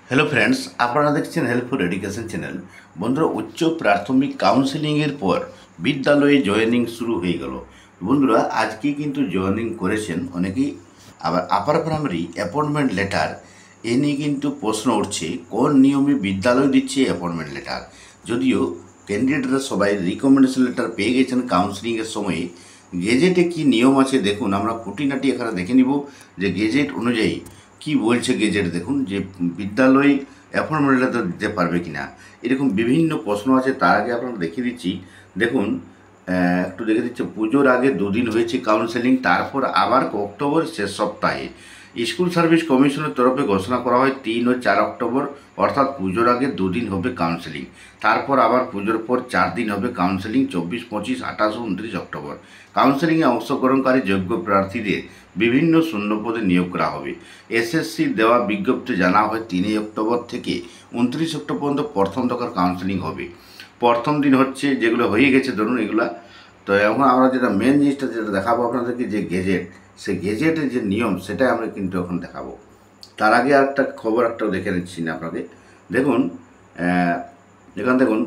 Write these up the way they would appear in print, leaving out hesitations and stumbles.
Hello friends, আপনারা দেখছেন helpful education channel. বন্ধুরা, উচ্চ প্রাথমিক কাউন্সেলিংয়ের পর বিদ্যালয়ে জয়েনিং শুরু হয়ে গেল। বন্ধুরা, আজকে কিন্তু জয়েনিং করেছেন অনেকেই। আবার আপার প্রাইমারি অ্যাপয়েন্টমেন্ট লেটার এ নিয়ে কিন্তু প্রশ্ন উঠছে, কোন নিয়মে বিদ্যালয় দিচ্ছে অ্যাপয়েন্টমেন্ট লেটার। যদিও ক্যান্ডিডেটরা সবাই রিকমেন্ডেশন লেটার পেয়ে গেছেন কাউন্সেলিংয়ের সময়ে, গেজেটে কি নিয়ম আছে দেখুন। আমরা খুঁটিনাটি এখানে দেখে নিব যে গেজেট অনুযায়ী কি বলছে। গেজেট দেখুন যে বিদ্যালয় অ্যাপয়েন্টমেন্ট লেটার দিতে পারবে কি না, এরকম বিভিন্ন প্রশ্ন আছে। তার আগে আপনারা দেখিয়ে দিচ্ছি, দেখুন একটু দেখে দিচ্ছে। পুজোর আগে দুদিন হয়েছে কাউন্সেলিং, তারপর আবার অক্টোবর শেষ সপ্তাহে স্কুল সার্ভিস কমিশনের তরফে ঘোষণা করা হয় 3 ও 4 অক্টোবর, অর্থাৎ পুজোর আগে দুদিন হবে কাউন্সেলিং, তারপর আবার পুজোর পর 4 দিন হবে কাউন্সেলিং, 24, 25, 28 ও 29 অক্টোবর। কাউন্সেলিংয়ে অংশগ্রহণকারী যোগ্য প্রার্থীদের বিভিন্ন শূন্যপদে নিয়োগ করা হবে। এসএসসি দেওয়া বিজ্ঞপ্তি জানা হয় 3 অক্টোবর থেকে 29 অক্টোবর পর্যন্ত প্রথম দফার কাউন্সেলিং হবে। প্রথম দিন হচ্ছে যেগুলো হয়ে গেছে ধরুন এগুলা। তো এখন আমরা যেটা মেন জিনিসটা যেটা দেখাবো আপনাদেরকে, যে গেজেট, সেই গেজেটের যে নিয়ম সেটাই আমরা কিন্তু এখন দেখাবো। তার আগে একটা খবর একটাও দেখে নিচ্ছি না আপনাকে। দেখুন এখানে দেখুন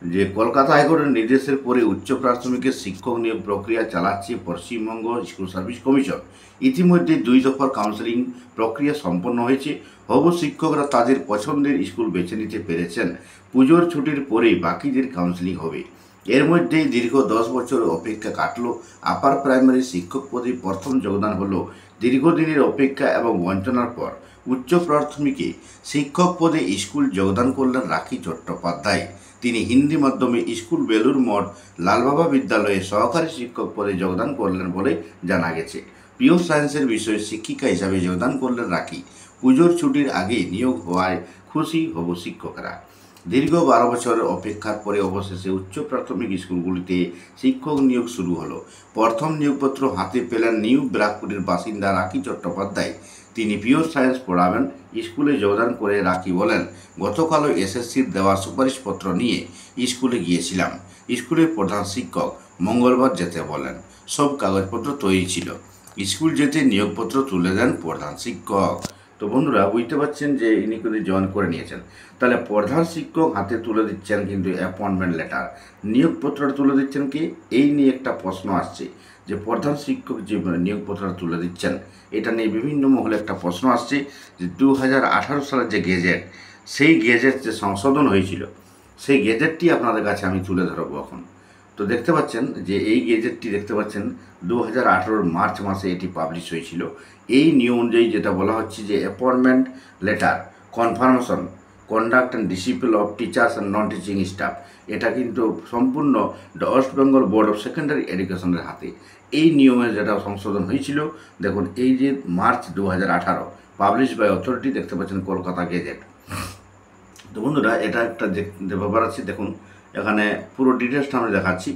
যে কলকাতা হাইকোর্টের নির্দেশের পরে উচ্চ প্রাথমিকের শিক্ষক নিয়োগ প্রক্রিয়া চালাচ্ছে পশ্চিমবঙ্গ স্কুল সার্ভিস কমিশন। ইতিমধ্যে 2 দফার কাউন্সেলিং প্রক্রিয়া সম্পন্ন হয়েছে। হবু শিক্ষকরা তাদের পছন্দের স্কুল বেছে নিতে পেরেছেন। পুজোর ছুটির পরেই বাকিদের কাউন্সেলিং হবে। এর মধ্যেই দীর্ঘ 10 বছর অপেক্ষা কাটলো। আপার প্রাইমারি শিক্ষক পদে প্রথম যোগদান হলো দীর্ঘদিনের অপেক্ষা এবং বঞ্চনার পর। উচ্চ প্রাথমিকে শিক্ষক পদে স্কুল যোগদান করলেন রাখি চট্টোপাধ্যায়। তিনি হিন্দি মাধ্যমে স্কুল বেলুর মঠ লালবাবা বিদ্যালয়ে সহকারী শিক্ষক পদে যোগদান করলেন বলে জানা গেছে। পিওর সায়েন্সের বিষয়ে শিক্ষিকা হিসাবে যোগদান করলেন রাখি। পুজোর ছুটির আগে নিয়োগ হওয়ায় খুশি হব শিক্ষকরা। দীর্ঘ 12 বছরের অপেক্ষার পরে অবশেষে উচ্চ প্রাথমিক স্কুলগুলিতে শিক্ষক নিয়োগ শুরু হলো। প্রথম নিয়োগপত্র হাতে পেলেন নিউ ব্যারাকপুরের বাসিন্দা রাখি চট্টোপাধ্যায়। তিনি পিওর সায়েন্স পড়াবেন। স্কুলে যোগদান করে রাখি বলেন, গতকালও এসএসসির দেওয়া সুপারিশপত্র নিয়ে স্কুলে গিয়েছিলাম। স্কুলের প্রধান শিক্ষক মঙ্গলবার যেতে বলেন। সব কাগজপত্র তৈরি ছিল। স্কুল যেতে নিয়োগপত্র তুলে দেন প্রধান শিক্ষক। তো বন্ধুরা, বুঝতে পারছেন যে ইনি কিন্তু জয়েন করে নিয়েছেন। তাহলে প্রধান শিক্ষক হাতে তুলে দিচ্ছেন কিন্তু অ্যাপয়েন্টমেন্ট লেটার, নিয়োগপত্রটা তুলে দিচ্ছেন কি, এই নিয়ে একটা প্রশ্ন আসছে যে প্রধান শিক্ষক যে নিয়োগপত্রটা তুলে দিচ্ছেন, এটা নিয়ে বিভিন্ন মহলে একটা প্রশ্ন আসছে যে 2018 সালের যে গেজেট, সেই গেজেট যে সংশোধন হয়েছিল, সেই গেজেটটি আপনাদের কাছে আমি তুলে ধরবো এখন। তো দেখতে পাচ্ছেন যে এই গেজেটটি দেখতে পাচ্ছেন 2018 মার্চ মাসে এটি পাবলিশ হয়েছিল। এই নিয়ম অনুযায়ী যেটা বলা হচ্ছে যে appointment letter confirmation conduct and discipline of teachers and non teaching staff, এটা কিন্তু সম্পূর্ণ West Bengal board of secondary এডুকেশনের হাতে। এই নিয়মের যেটা সংশোধন হয়েছিল, দেখুন এই যে মার্চ 2018 পাবলিশ বাই অথরিটি, দেখতে পাচ্ছেন কলকাতা গেজেট। তো বন্ধুরা, এটা একটা যে ব্যাপার আছে, দেখুন এখানে পুরো ডিটেলসটা আমি দেখাচ্ছি।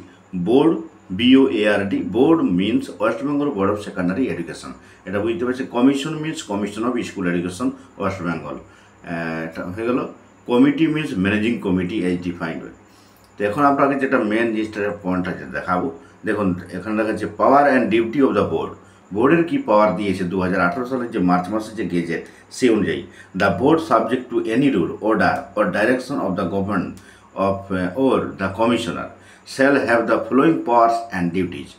বোর্ড, BOARD, board means West Bengal board of secondary education. এটা বুঝতে পারছি। Commission means commission of school education West Bengal. এটা হয়ে গেল। Committee means managing committee as defined. তো এখন আপনাকে যেটা মেন জিনিসটার পয়েন্ট আছে দেখাবো। দেখুন এখানে দেখা যাচ্ছে power and duty of the board. বোর্ডের কি পাওয়ার দিয়েছে 2018 সালের যে মার্চ মাসের যে গেজেট, সেই অনুযায়ী the board subject to any rule, order or direction of the government of or the commissioner shall have the following powers and duties: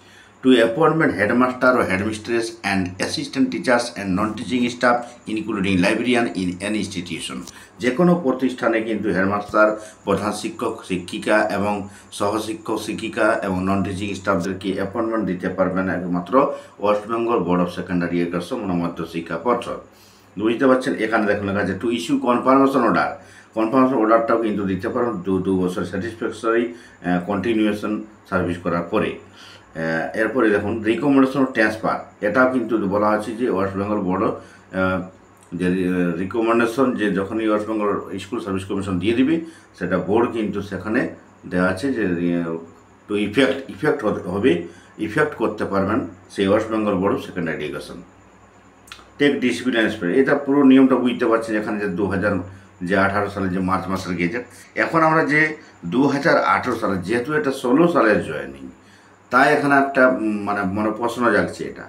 to appointment headmaster or headmistress and assistant teachers and non-teaching staff including librarian in any institution। যে কোনো প্রতিষ্ঠানে কিন্তু headmaster, প্রধান শিক্ষক, শিক্ষিকা এবং সহশিক্ষক, শিক্ষিকা এবং নন টিচিং স্টাফদেরকে অ্যাপয়েন্টমেন্ট দিতে পারবেন একমাত্র West Bengal board of secondary Education Madhya Shiksha Parshad. বুঝতে পারছেন। এখানে দেখুন লেখা আছে to issue confirmation order. Confirmation অর্ডারটাও কিন্তু দিতে পারেন 2 বছর স্যাটিসফ্যাকটরি কন্টিনিউয়েশন সার্ভিস করার পরে। এরপরে দেখুন রিকমেন্ডেশন ট্রান্সফার, এটাও কিন্তু বলা হচ্ছে যে ওয়েস্ট বেঙ্গল বোর্ড যে রিকমেন্ডেশন, যে যখনই West Bengal school service commission দিয়ে দিবে, সেটা বোর্ড কিন্তু সেখানে দেওয়া আছে যে টু ইফেক্ট হবে, ইফেক্ট করতে পারবেন সেই West Bengal board of secondary education. Take discipline spray, এটা পুরো নিয়মটা বুঝতে পারছেন। এখানে যে 2018 সালে যে মার্চ মাসের গেজেট, এখন আমরা যে 2018 সালে, যেহেতু এটা 16 সালের জয়েনিং, তাই এখানে একটা মানে প্রশ্ন জাগছে এটা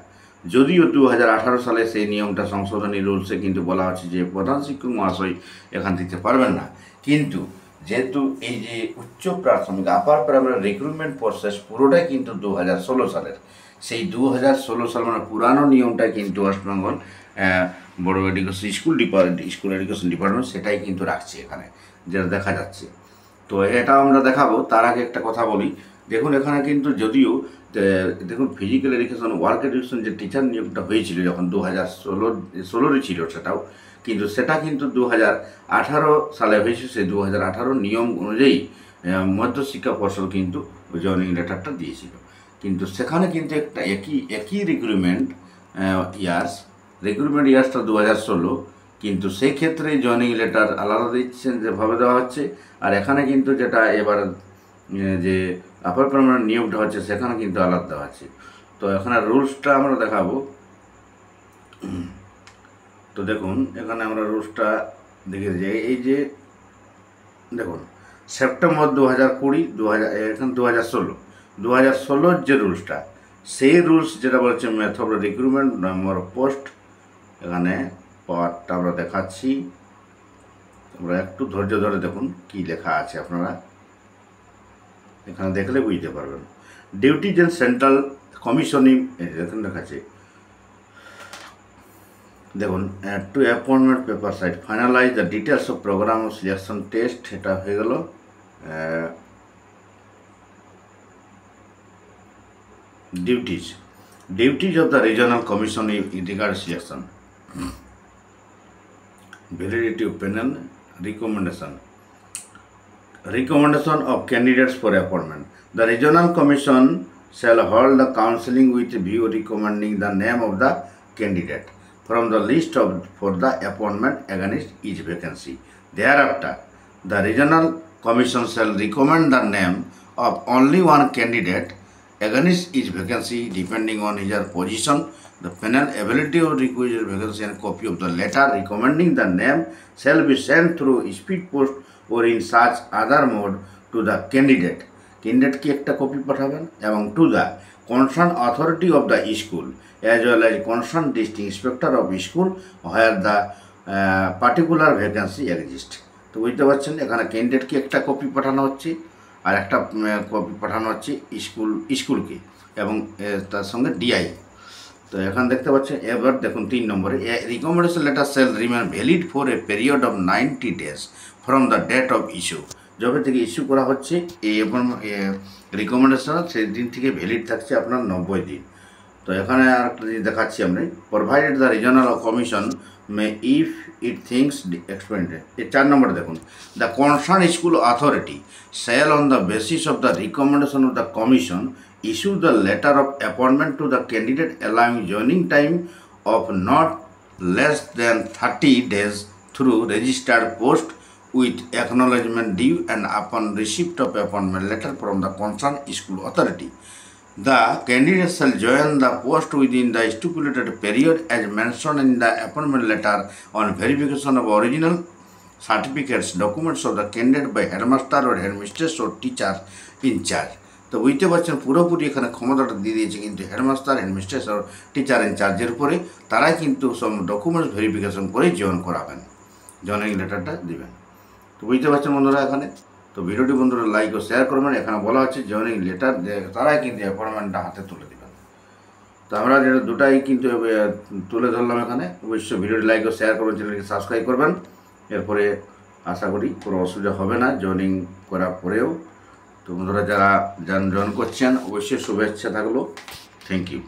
যদিও 2018 সালে সেই নিয়মটা সংশোধনী রুলসে কিন্তু বলা হচ্ছে যে প্রধান শিক্ষক মহাশয় এখান দিতে পারবেন না, কিন্তু যেহেতু এই যে উচ্চ প্রাথমিক আপার প্রাইমারি রিক্রুটমেন্ট প্রসেস পুরোটাই কিন্তু 2016 সালের, সেই 2016 সাল মানে পুরানো নিয়মটাই কিন্তু ওয়েস্ট বেঙ্গল বড় এডুকেশন স্কুল এডুকেশন ডিপার্টমেন্ট সেটাই কিন্তু রাখছে এখানে, যেটা দেখা যাচ্ছে। তো এটা আমরা দেখাবো, তার আগে একটা কথা বলি। দেখুন এখানে কিন্তু যদিও দেখুন ফিজিক্যাল এডুকেশন ওয়ার্ক এডুকেশন যে টিচার নিয়োগটা হয়েছিল যখন 2016 ছিল সেটাও, কিন্তু সেটা কিন্তু 2018 সালে হয়েছে। সেই 2018 নিয়ম অনুযায়ী মধ্যশিক্ষা পর্ষদ কিন্তু জয়নিং লেটারটা দিয়েছিল, কিন্তু সেখানে কিন্তু একটা একই রিক্রুটমেন্ট ইয়ার্সটা 2016, কিন্তু সেই ক্ষেত্রে জয়নিং লেটার আলাদা দিচ্ছেন যেভাবে দেওয়া হচ্ছে, আর এখানে কিন্তু যেটা এবার যে আপার প্রাইমারি নিয়োগটা হচ্ছে সেখানে কিন্তু আলাদা দেওয়া আছে। তো এখানে রুলসটা আমরা দেখাবো। তো দেখুন এখানে আমরা রুলসটা দেখে যাই। এই যে দেখুন সেপ্টেম্বর 2020 এখানে 2016 যে রুলসটা, সেই রুলস যেটা বলছে method of recruitment number of post, এখানে পাওয়ারটা আমরা দেখাচ্ছি, আমরা একটু ধৈর্য ধরে দেখুন কি লেখা আছে, আপনারা এখানে দেখলে বুঝতে পারবেন। ডিউটিজ এন্ড সেন্ট্রাল কমিশনিং দেখুন দেখাচ্ছে, দেখুন to appointment paper site finalise the details of programme of selection test, এটা হয়ে গেল। Duties of the regional commission in regard selection, validity of panel, recommendation of candidates for appointment. The regional commission shall hold the counseling with view recommending the name of the candidate from the list for the appointment against each vacancy. Thereafter, the regional commission shall recommend the name of only one candidate against each vacancy depending on his position. The panel ability of requisite vacancy and copy of the letter recommending the name shall be sent through speed post or in such other mode to the candidate. Candidate की एक copy पठाबेन एवं to the concerned authority of the school as well as concerned district inspector of school where the particular vacancy exists. তো বুঝতে পারছেন এখানে candidate কি একটা copy পাঠানো হচ্ছে আর একটা কপি পাঠানো হচ্ছে স্কুলকে এবং তার সঙ্গে ডিআই। তো এখানে দেখতে পাচ্ছেন, এবার দেখুন 3 নম্বরে, recommendation letter shall remain valid for a period of 90 days from the date of issue. যবে থেকে ইস্যু করা হচ্ছে এই রিকমেন্ডেশন সেই দিন থেকে ভ্যালিড থাকছে আপনার 90 দিন। তো এখানে আর একটা জিনিস দেখাচ্ছি আমরা, provided the regional commission May if it things expended. এই 4 নম্বরে দেখুন, the concern school authority shall on the basis of the recommendation of the commission issue the letter of appointment to the candidate allowing joining time of not less than 30 days through registered post with acknowledgement due and upon receipt of appointment letter from the concerned school authority. The candidate shall join the post within the stipulated period as mentioned in the appointment letter on verification of original certificates, documents of the candidate by headmaster or headmistress or teacher in charge. তো বুঝতে পারছেন পুরোপুরি এখানে ক্ষমতাটা দিয়ে দিয়েছে কিন্তু headmaster, headmistress আর teacher ইনচার্জের উপরে, তারাই কিন্তু সব ডকুমেন্টস ভেরিফিকেশন করে জয়েন করাবেন, জয়েনিং লেটারটা দিবেন। তো বুঝতে পারছেন বন্ধুরা এখানে। তো ভিডিওটি বন্ধুরা লাইক ও শেয়ার করবেন। এখানে বলা হচ্ছে জয়েনিং লেটার তারাই কিন্তু অ্যাপয়েন্টমেন্টটা হাতে তুলে দেবেন। তো আমরা যেটা দুটাই কিন্তু তুলে ধরলাম এখানে। অবশ্যই ভিডিওটি লাইক ও শেয়ার করবেন, চ্যানেলকে সাবস্ক্রাইব করবেন। এরপরে আশা করি কোনো অসুবিধা হবে না জয়েনিং করার পরেও। তো বন্ধুরা যারা জয়েন করছেন অবশ্যই শুভেচ্ছা থাকলো। Thank you.